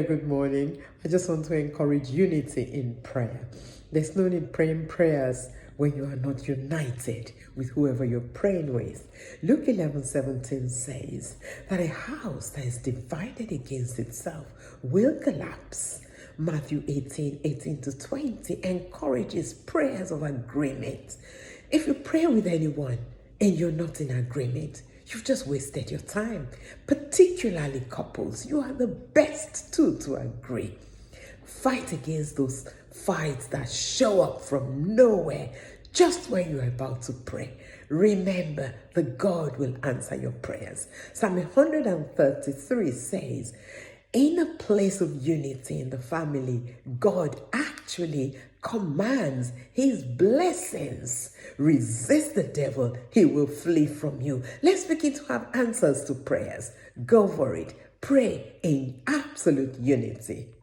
Good morning. I just want to encourage unity in prayer. There's no need praying prayers when you are not united with whoever you're praying with. Luke 11:17 says that a house that is divided against itself will collapse. Matthew 18:18 to 20 encourages prayers of agreement. If you pray with anyone and you're not in agreement, you've just wasted your time. Particularly couples, you are the best two to agree. Fight against those fights that show up from nowhere just when you're about to pray. Remember that God will answer your prayers. Psalm 133 says, in a place of unity in the family, God actually commands his blessings. Resist the devil, he will flee from you. Let's begin to have answers to prayers. Go for it. Pray in absolute unity.